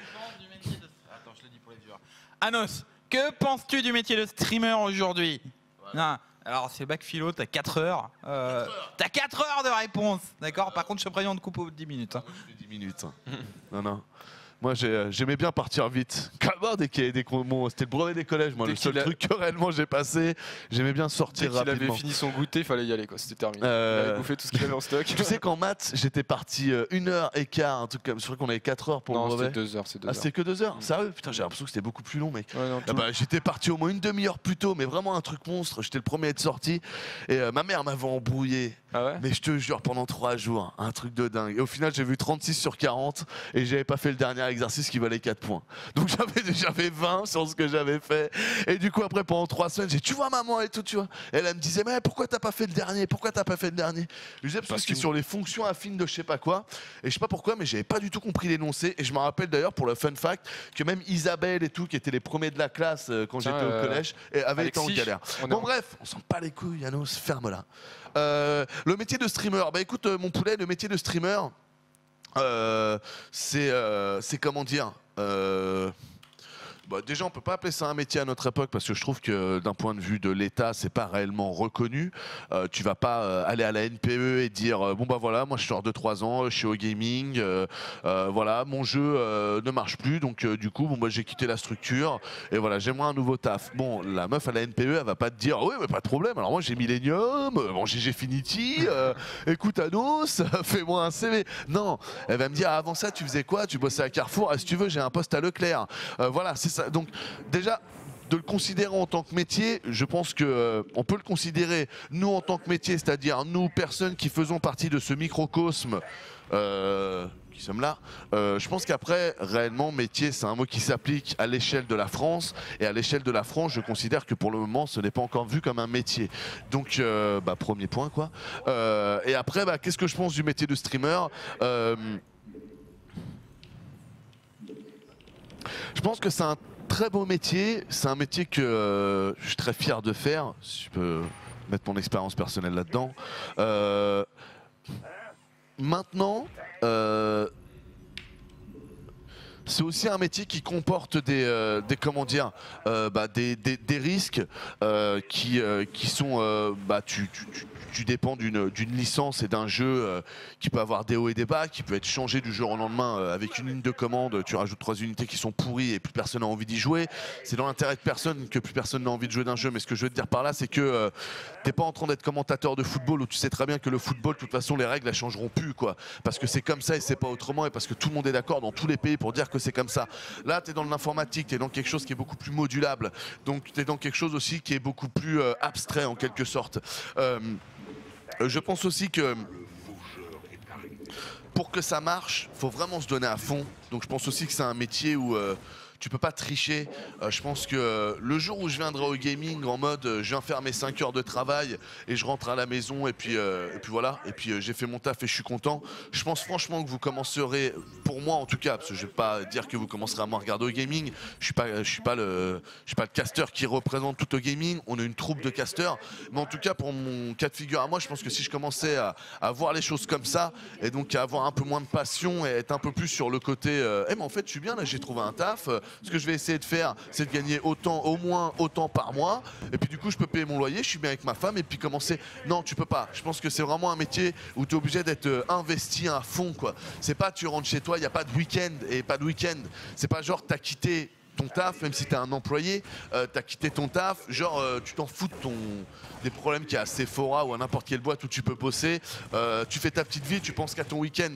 Attends, je le dis pour les viewers. Anos, que penses-tu du métier de streamer aujourd'hui? Voilà. Alors, c'est bac philo, t'as 4 heures. T'as 4 heures de réponse, d'accord? Par contre, je te préviens, on te coupe au 10 minutes. Hein. Je fais 10 minutes. Non. Moi, j'aimais bien partir vite. C'était le brevet des collèges, moi. Le seul truc que réellement j'ai passé, j'aimais bien sortir rapidement. Dès qu'il avait fini son goûter, il fallait y aller, quoi. C'était terminé. Il avait bouffé tout ce qu'il avait en stock. Tu sais qu'en maths, j'étais parti 1h15, un truc comme ça. Je crois qu'on avait 4 heures pour le brevet. Non, c'était 2 heures. Ah, c'était que 2 heures? Sérieux? Putain, j'ai l'impression que c'était beaucoup plus long, mec. Ouais, non, j'étais parti au moins une demi-heure plus tôt, mais vraiment un truc monstre. J'étais le premier à être sorti. Et ma mère m'avait embrouillé. Ah ouais? Mais je te jure, pendant 3 jours, un truc de dingue. Et au final, j'ai vu 36 sur 40 et j'avais pas fait le dernier exercice qui valait 4 points. Donc j'avais 20 sur ce que j'avais fait. Et du coup, après, pendant 3 semaines, j'ai dit, tu vois, maman et tout, tu vois. Et elle me disait, mais pourquoi t'as pas fait le dernier? Pourquoi t'as pas fait le dernier? Je lui disais, parce que sur les fonctions affines de je sais pas quoi. Et je sais pas pourquoi, mais j'avais pas du tout compris l'énoncé. Et je me rappelle d'ailleurs, pour le fun fact, que même Isabelle et tout, qui étaient les premiers de la classe quand j'étais au collège, avait été en galère. Bon, bref, on sent pas les couilles, Yanos, ferme-la. Le métier de streamer, bah écoute mon poulet, le métier de streamer, c'est comment dire, déjà on peut pas appeler ça un métier à notre époque parce que je trouve que d'un point de vue de l'État c'est pas réellement reconnu. Tu vas pas aller à la NPE et dire bon bah voilà, moi je sors de 3 ans, je suis au gaming, voilà mon jeu ne marche plus, donc du coup bon, moi j'ai quitté la structure et voilà j'aimerais un nouveau taf. Bon, la meuf à la NPE elle va pas te dire oui mais pas de problème, alors moi j'ai Millennium, bon j'ai Gfinity, écoute Anos, fais-moi un CV. Non, elle va me dire avant ça tu faisais quoi? Tu bossais à Carrefour, si tu veux j'ai un poste à Leclerc. Voilà, c'est ça. Donc déjà de le considérer en tant que métier, je pense que on peut le considérer nous en tant que métier, c'est-à-dire nous personnes qui faisons partie de ce microcosme qui sommes là. Je pense qu'après réellement métier c'est un mot qui s'applique à l'échelle de la France, et à l'échelle de la France je considère que pour le moment ce n'est pas encore vu comme un métier. Donc premier point quoi. Et après qu'est-ce que je pense du métier de streamer? Je pense que c'est un très beau métier, c'est un métier que je suis très fier de faire, si je peux mettre mon expérience personnelle là-dedans. Maintenant, c'est aussi un métier qui comporte des comment dire, des risques qui sont tu dépends d'une licence et d'un jeu qui peut avoir des hauts et des bas, qui peut être changé du jour au lendemain avec une ligne de commande, tu rajoutes 3 unités qui sont pourries et plus personne n'a envie d'y jouer. C'est dans l'intérêt de personne que plus personne n'a envie de jouer d'un jeu, mais ce que je veux te dire par là c'est que t'es pas en train d'être commentateur de football où tu sais très bien que le football de toute façon les règles elles changeront plus quoi, parce que c'est comme ça et c'est pas autrement, et parce que tout le monde est d'accord dans tous les pays pour dire que c'est comme ça. Là tu es dans l'informatique, tu es dans quelque chose qui est beaucoup plus modulable, donc tu es dans quelque chose aussi qui est beaucoup plus abstrait en quelque sorte. Je pense aussi que pour que ça marche, faut vraiment se donner à fond. Donc je pense aussi que c'est un métier où tu peux pas tricher. Je pense que le jour où je viendrai au gaming en mode je viens faire mes 5 heures de travail et je rentre à la maison et puis voilà, et puis j'ai fait mon taf et je suis content, je pense franchement que vous commencerez, pour moi en tout cas, parce que je vais pas dire que vous commencerez à me regarder au gaming, je suis pas le casteur qui représente tout au gaming, on a une troupe de casteurs, mais en tout cas pour mon cas de figure à moi, je pense que si je commençais à voir les choses comme ça et donc à avoir un peu moins de passion et être un peu plus sur le côté mais en fait je suis bien là, j'ai trouvé un taf, ce que je vais essayer de faire c'est de gagner autant, au moins autant par mois, et puis du coup je peux payer mon loyer, je suis bien avec ma femme, et puis commencer, non tu peux pas, je pense que c'est vraiment un métier où tu es obligé d'être investi à fond quoi. C'est pas tu rentres chez toi, il n'y a pas de week-end et pas de week-end, c'est pas genre t'as quitté ton taf, même si t'es un employé, t'as quitté ton taf, genre tu t'en fous de des problèmes qu'il y a à Sephora ou à n'importe quelle boîte où tu peux bosser, tu fais ta petite vie, tu penses qu'à ton week-end.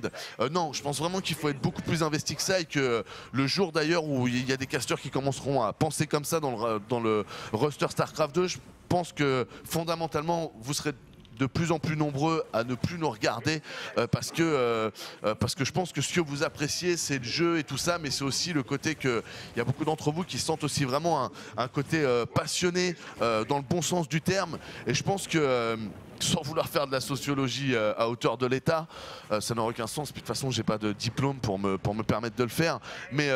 Non, je pense vraiment qu'il faut être beaucoup plus investi que ça, et que le jour d'ailleurs où il y a des casteurs qui commenceront à penser comme ça dans le roster StarCraft 2, je pense que fondamentalement vous serez de plus en plus nombreux à ne plus nous regarder parce que je pense que ce que vous appréciez c'est le jeu et tout ça, mais c'est aussi le côté que il y a beaucoup d'entre vous qui sentent aussi vraiment un côté passionné dans le bon sens du terme, et je pense que sans vouloir faire de la sociologie à hauteur de l'État, ça n'aurait aucun sens, puis de toute façon j'ai pas de diplôme pour me permettre de le faire, mais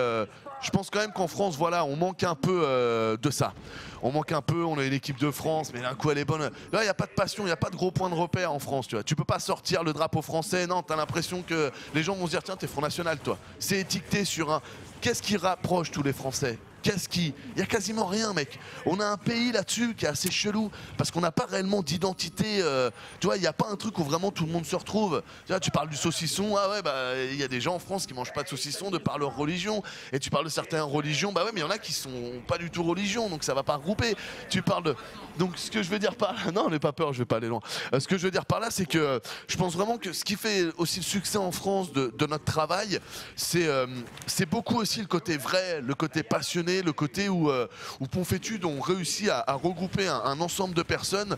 je pense quand même qu'en France, voilà, on manque un peu de ça. On manque un peu, on a une équipe de France, mais d'un coup elle est bonne. Là, il n'y a pas de passion, il n'y a pas de gros point de repère en France, tu vois. Tu peux pas sortir le drapeau français, non, t'as l'impression que les gens vont se dire, tiens, t'es Front National, toi. C'est étiqueté sur un... Qu'est-ce qui rapproche tous les Français ? Il y a quasiment rien, mec. On a un pays là-dessus qui est assez chelou parce qu'on n'a pas réellement d'identité. Tu vois, il n'y a pas un truc où vraiment tout le monde se retrouve. Tu vois, tu parles du saucisson, ah ouais, bah il y a des gens en France qui mangent pas de saucisson de par leur religion. Et tu parles de certaines religions, bah ouais, mais il y en a qui sont pas du tout religion, donc ça va pas regrouper. Tu parles de... Donc ce que je veux dire par là, non, n'aie pas peur, je vais pas aller loin. Ce que je veux dire par là, c'est que je pense vraiment que ce qui fait aussi le succès en France de notre travail, c'est beaucoup aussi le côté vrai, le côté passionné, le côté où Ponfétude ont réussi à regrouper un ensemble de personnes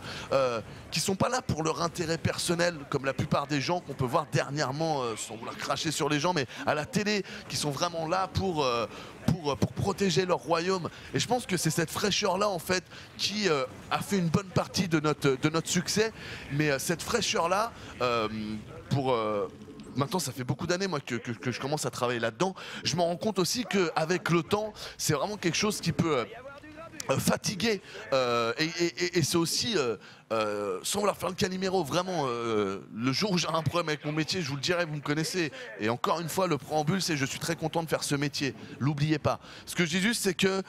qui sont pas là pour leur intérêt personnel, comme la plupart des gens qu'on peut voir dernièrement, sans vouloir cracher sur les gens, mais à la télé, qui sont vraiment là pour protéger leur royaume. Et je pense que c'est cette fraîcheur-là, en fait, qui a fait une bonne partie de notre succès. Mais cette fraîcheur-là, maintenant, ça fait beaucoup d'années moi que je commence à travailler là-dedans. Je me rends compte aussi qu'avec le temps, c'est vraiment quelque chose qui peut fatiguer. Et c'est aussi, sans vouloir faire le caniméro, vraiment, le jour où j'ai un problème avec mon métier, je vous le dirai, vous me connaissez. Et encore une fois, le préambule, c'est je suis très content de faire ce métier. L'oubliez pas. Ce que je dis juste, c'est que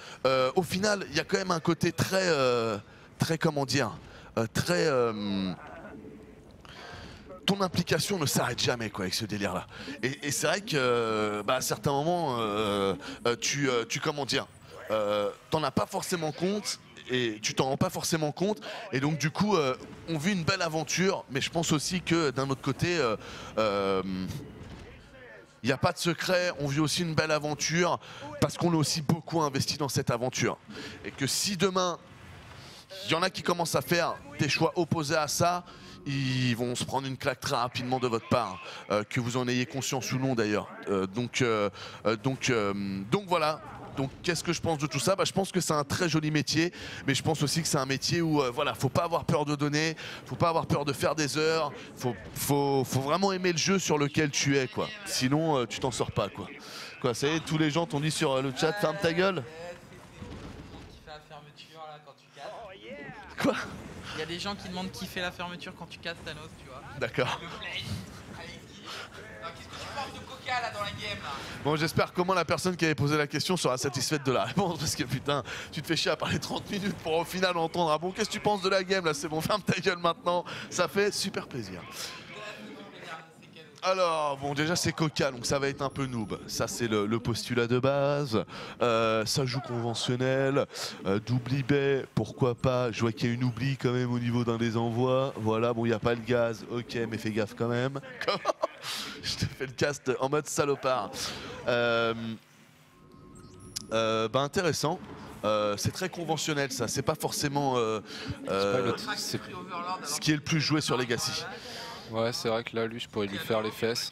au final, il y a quand même un côté très comment dire, très... ton implication ne s'arrête jamais quoi avec ce délire là, et c'est vrai que à certains moments tu comment dire, t'en as pas forcément compte et tu t'en rends pas forcément compte, et donc du coup on vit une belle aventure, mais je pense aussi que d'un autre côté il n'y a pas de secret, on vit aussi une belle aventure parce qu'on est aussi beaucoup investi dans cette aventure, et que si demain il y en a qui commencent à faire des choix opposés à ça, ils vont se prendre une claque très rapidement de votre part, que vous en ayez conscience ou non d'ailleurs. Donc voilà. Donc qu'est-ce que je pense de tout ça ? Je pense que c'est un très joli métier, mais je pense aussi que c'est un métier où voilà, faut pas avoir peur de donner, faut pas avoir peur de faire des heures, faut vraiment aimer le jeu sur lequel tu es quoi. Sinon tu t'en sors pas quoi. Quoi, ça y est, tous les gens t'ont dit sur le chat, ferme ta gueule. Qui fait la fermeture là quand tu casses. Quoi ? Il y a des gens qui demandent qui fait la fermeture quand tu casses Thanos, tu vois. D'accord. Le play. Alexis. Non, qu'est-ce que tu penses de Coca là dans la game là ? Bon, j'espère qu'au moins la personne qui avait posé la question sera satisfaite de la réponse, parce que putain, tu te fais chier à parler 30 minutes pour au final entendre, ah bon, qu'est-ce que tu penses de la game là, c'est bon, ferme ta gueule maintenant, ça fait super plaisir. Alors, bon, déjà c'est Coca, donc ça va être un peu noob. Ça c'est le postulat de base. Ça joue conventionnel. D'oubli baie, pourquoi pas. Je vois qu'il y a une oubli quand même au niveau d'un des envois. Voilà, bon, il n'y a pas le gaz. Ok, mais fais gaffe quand même. Je te fais le cast en mode salopard. Intéressant. C'est très conventionnel ça. C'est pas forcément ce qui est le plus joué sur Legacy. Ouais, c'est vrai que là, lui, je pourrais lui faire les fesses.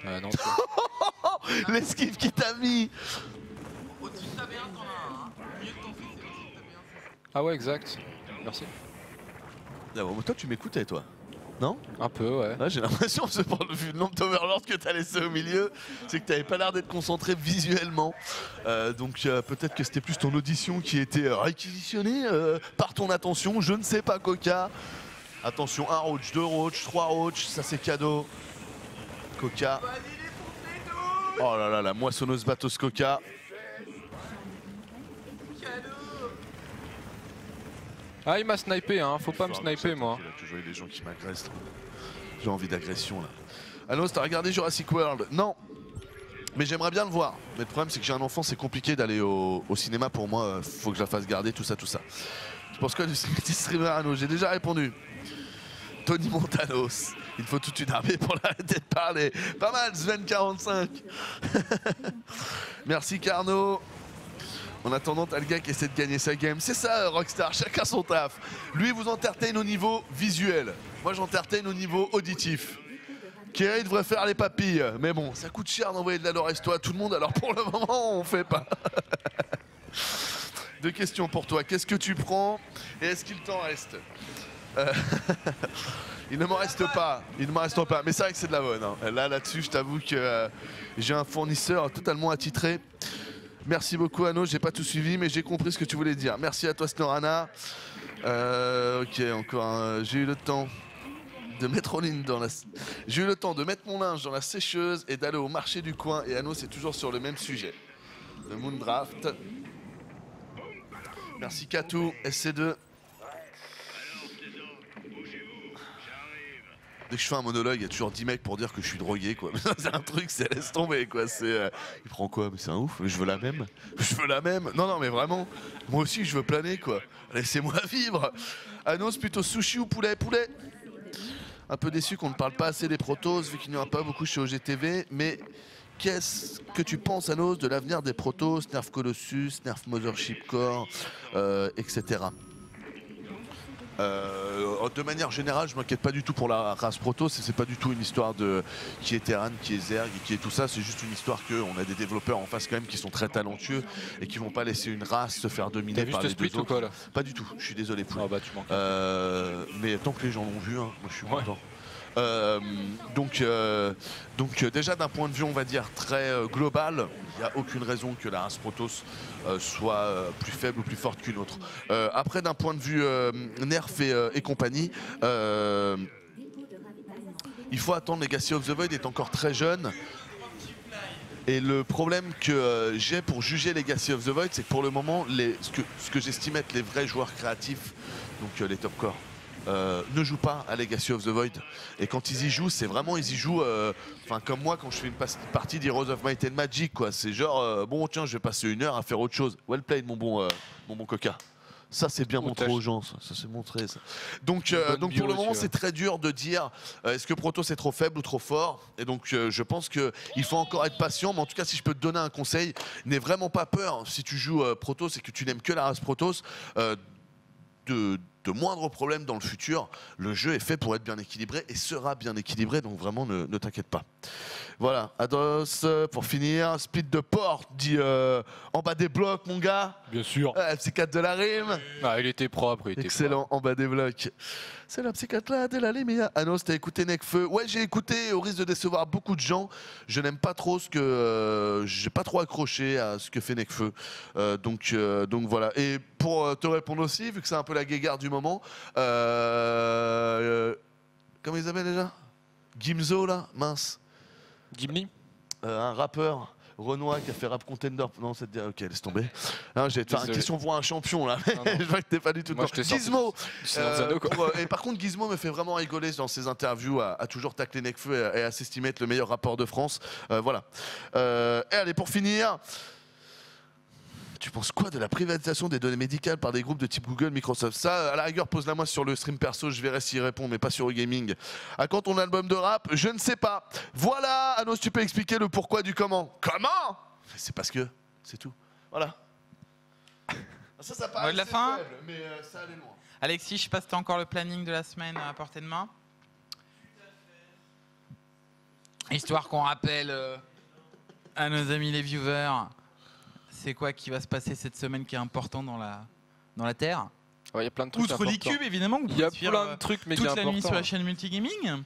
Non, tu vois. L'esquive qui t'a mis. Au-dessus de ta B1, t'en as un. Mieux que ton fils, c'est au-dessus de ta B1. Ah ouais, exact. Merci. Ah bon, toi tu m'écoutais toi, non? Un peu, ouais. Ouais, j'ai l'impression, vu le nombre d'Overlords que t'as laissé au milieu, c'est que t'avais pas l'air d'être concentré visuellement. Donc peut-être que c'était plus ton audition qui était réquisitionnée par ton attention, je ne sais pas Coca. Attention, 1 roach, 2 roach, 3 roach, ça c'est cadeau. Coca. Oh là là, la moissonneuse Batos Coca. Ah, il m'a snipé, hein. Faut pas me sniper, moi. Il a toujours eu des gens qui m'agressent. J'ai envie d'agression là. Anos, t'as regardé Jurassic World? Non. Mais j'aimerais bien le voir. Mais le problème c'est que j'ai un enfant, c'est compliqué d'aller au cinéma pour moi. Faut que je la fasse garder, tout ça, tout ça. Tu penses quoi du streamer Anos? J'ai déjà répondu. Tony Montanos. Il faut toute une armée pour l'arrêter de parler. Pas mal, Sven45. Merci Carnot. En attendant, t'as le gars qui essaie de gagner sa game. C'est ça, Rockstar, chacun son taf. Lui, vous entertain au niveau visuel. Moi, j'entertain au niveau auditif. Kerry devrait faire les papilles. Mais bon, ça coûte cher d'envoyer de la Loresto à tout le monde, alors pour le moment, on fait pas. Deux questions pour toi. Qu'est-ce que tu prends et est-ce qu'il t'en reste? Il ne m'en reste pas. Il ne m'en reste pas. Mais c'est vrai que c'est de la bonne. Hein. Là-dessus, je t'avoue que j'ai un fournisseur totalement attitré. Merci beaucoup Anno, j'ai pas tout suivi mais j'ai compris ce que tu voulais dire. Merci à toi Snorana. Ok, encore j'ai eu le temps de mettre J'ai eu le temps de mettre mon linge dans la sécheuse et d'aller au marché du coin. Et Anno, c'est toujours sur le même sujet. Le Moondraft. Merci Katou, SC2. Dès que je fais un monologue, il y a toujours 10 mecs pour dire que je suis drogué quoi. C'est un truc, c'est laisse tomber quoi. C'est il prend quoi? Mais c'est un ouf, je veux la même. Je veux la même. Non mais vraiment. Moi aussi je veux planer quoi. Laissez-moi vivre. Anos plutôt sushi ou poulet? Poulet. Un peu déçu qu'on ne parle pas assez des protos vu qu'il n'y en a pas beaucoup chez OGTV, mais qu'est-ce que tu penses Anos de l'avenir des protos, Nerf Colossus, Nerf Mothership Core, etc. De manière générale, je m'inquiète pas du tout pour la race Protoss. C'est pas du tout une histoire de qui est Terran, qui est Zerg, qui est tout ça. C'est juste une histoire qu'on a des développeurs en face quand même qui sont très talentueux et qui vont pas laisser une race se faire dominer par les deux autres. Pas du tout. Je suis désolé pour. Ah bah tu manques. Mais tant que les gens l'ont vu, hein, moi je suis content. Donc déjà d'un point de vue on va dire très global, il n'y a aucune raison que la race Protoss soit plus faible ou plus forte qu'une autre. Après d'un point de vue Nerf et compagnie, il faut attendre. Legacy of the Void est encore très jeune. Et le problème que j'ai pour juger Legacy of the Void, c'est que pour le moment, ce que j'estime être les vrais joueurs créatifs, donc les top core, ne jouent pas à Legacy of the Void. Et quand ils y jouent, c'est vraiment, ils y jouent comme moi quand je fais une partie d'Heroes of Might and Magic, quoi. C'est genre, bon tiens, je vais passer 1 heure à faire autre chose. Well played mon bon Coca. Ça c'est bien montré aux gens, ça c'est montré ça. Donc pour le moment c'est très dur de dire est-ce que Protoss est trop faible ou trop fort. Et donc je pense qu'il faut encore être patient, mais en tout cas si je peux te donner un conseil, n'aie vraiment pas peur si tu joues Protoss et que tu n'aimes que la race Protoss, de moindres problèmes dans le futur. Le jeu est fait pour être bien équilibré et sera bien équilibré, donc vraiment ne t'inquiète pas. Voilà, Ados, pour finir, split de porte, dit en bas des blocs mon gars. Bien sûr. FC4 de la rime. Ah, il était propre, il était excellent, en bas des blocs. C'est la psychiatre là de la Lémia. Anos, t'as écouté Necfeu? Ouais, j'ai écouté, au risque de décevoir beaucoup de gens. Je n'aime pas trop ce que. J'ai pas trop accroché à ce que fait Necfeu. Donc voilà. Et pour te répondre aussi, vu que c'est un peu la guéguerre du moment, comment ils appellent déjà? Gimzo là? Mince. Gimli, un rappeur. Renoir qui a fait Rap Contender. Non, c'est ok, laisse tomber. Non, j'ai fait une question pour un champion là. Je vois que t'es pas du tout dedans. Gizmo. Et par contre, Gizmo me fait vraiment rigoler dans ses interviews à toujours tacler Necfeu et à s'estimer être le meilleur rappeur de France. Voilà. Et allez, pour finir. Tu penses quoi de la privatisation des données médicales par des groupes de type Google, Microsoft? Ça, à la rigueur, pose-la moi sur le stream perso, je verrai s'il répond, mais pas sur le gaming. À quand ton album de rap? Je ne sais pas. Voilà, Anos, tu peux expliquer le pourquoi du comment? Comment? C'est parce que, c'est tout. Voilà. Ça paraît de la fin faible, mais ça allait loin. Alexis, je sais pas si t'as encore le planning de la semaine à portée de main. Histoire qu'on rappelle à nos amis les viewers, c'est quoi qui va se passer cette semaine qui est important dans la Terre. Ouais, il y a plein de trucs Outre les importants. cubes, évidemment, que vous Il y a pouvez suivre, plein de trucs méga toute la nuit sur importants. la chaîne Multigaming.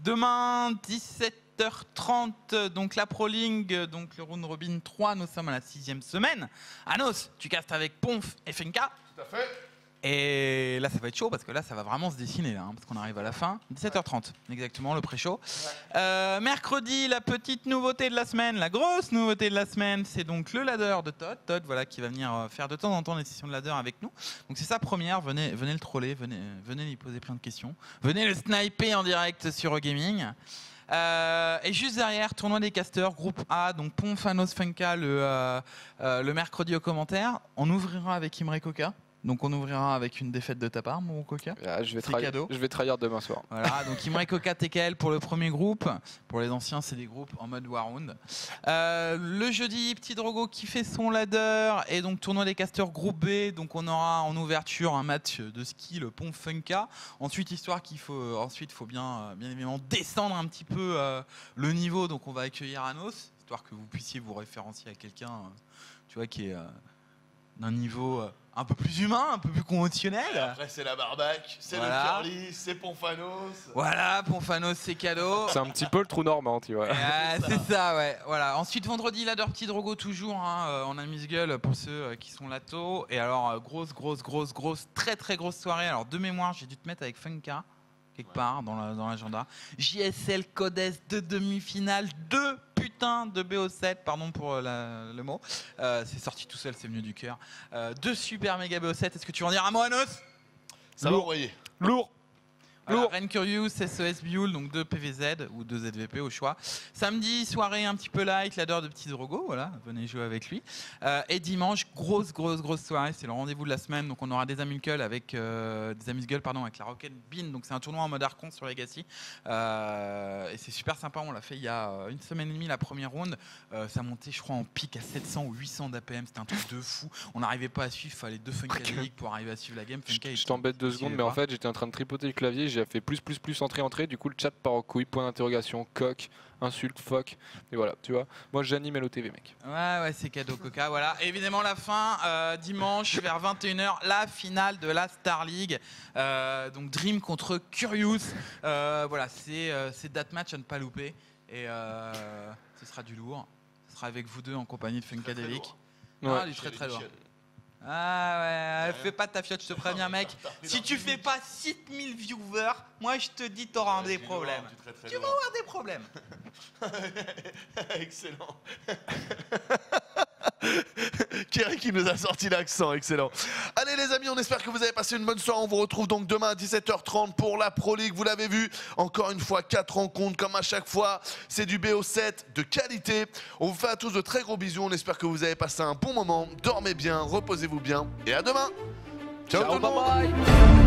Demain, 17h30, donc la Pro League, donc le Round Robin 3, nous sommes à la 6e semaine. Anos, tu castes avec Ponf et FNK. Tout à fait. Et là, ça va être chaud parce que là, ça va vraiment se dessiner, là, hein, parce qu'on arrive à la fin. 17h30, exactement, le pré-show. Mercredi, la petite nouveauté de la semaine, la grosse nouveauté de la semaine, c'est donc le ladder de Todd. Todd, voilà, qui va venir faire de temps en temps des sessions de ladder avec nous. Donc c'est sa première, venez le troller, venez lui poser plein de questions. Venez le sniper en direct sur Gaming. Et juste derrière, tournoi des casters, groupe A, donc Ponf, Anos, Funka le mercredi aux commentaires. On ouvrira avec Imre Coca. Donc on ouvrira avec une défaite de ta part, mon Coca. Ah, je C'est cadeau. vais trahir demain soir. Voilà, donc Imre Coca TKL pour le premier groupe. Pour les anciens, c'est des groupes en mode Warround. Le jeudi, Petit Drogo qui fait son ladder. Et donc tournoi des casters groupe B. Donc on aura en ouverture un match de ski, le Ponf Funka. Ensuite, histoire qu'il faut, faut bien évidemment descendre un petit peu le niveau. Donc on va accueillir Anos, histoire que vous puissiez vous référencier à quelqu'un tu vois, qui est d'un niveau un peu plus humain, un peu plus conventionnel. Après, c'est la barbaque, c'est Voilà. le curly, c'est Ponfanos. Voilà, Ponfanos, c'est cadeau. C'est un petit peu le trou normand, tu vois. C'est ça, ouais. Voilà. Ensuite, vendredi, ladder Petit Drogo toujours. Hein, on a Miss Gueule pour ceux qui sont lato. Et alors, grosse, très grosse soirée. Alors, de mémoire, j'ai dû te mettre avec Funka, quelque part dans l'agenda. JSL Codes de demi-finale, 2 putains de BO7, pardon pour le mot. C'est sorti tout seul, c'est venu du cœur. 2 super méga BO7. Est-ce que tu veux en dire un mot, Anos? Ça va envoyer. Lourd. Voilà, Ren Curious, SES Buell, donc 2 PVZ ou 2 ZVP au choix. Samedi, soirée un petit peu light, ladder de Petit Drogo, voilà, venez jouer avec lui. Et dimanche, grosse soirée, c'est le rendez-vous de la semaine, donc on aura des amuse-gueule avec avec la Rocket Bean, donc c'est un tournoi en mode Archon sur Legacy. Et c'est super sympa, on l'a fait il y a une semaine et demie la première round. Ça montait, je crois, en pic à 700 ou 800 d'APM, c'était un truc de fou. On n'arrivait pas à suivre, il fallait 2 Funkadelic pour arriver à suivre la game. Je t'embête 2 secondes, mais en fait, j'étais en train de tripoter le clavier, j'ai fait plus, entrée, du coup, le chat part en couille, point d'interrogation, coq, insulte, fuck, et voilà, tu vois. Moi, j'anime LOTV, mec. Ouais, c'est cadeau, Coca, voilà. Et évidemment, la fin, dimanche, vers 21h, la finale de la Star League. Donc, Dream contre Curious. Voilà, c'est date match à ne pas louper. Et ce sera du lourd. Ce sera avec vous deux en compagnie de Funkadelic. Ouais. Ah, du très lourd. Ah ouais, fais pas de ta fiotte, je te préviens, mec. Si tu fais pas 6000 viewers, moi je te dis t'auras des problèmes. Tu vas avoir des problèmes. Excellent. Kerry qui nous a sorti l'accent, excellent. Allez les amis, on espère que vous avez passé une bonne soirée. On vous retrouve donc demain à 17h30 pour la Pro League. Vous l'avez vu, encore une fois, 4 rencontres comme à chaque fois. C'est du BO7 de qualité. On vous fait à tous de très gros bisous. On espère que vous avez passé un bon moment. Dormez bien, reposez-vous bien et à demain. Ciao tout le monde. Bye bye.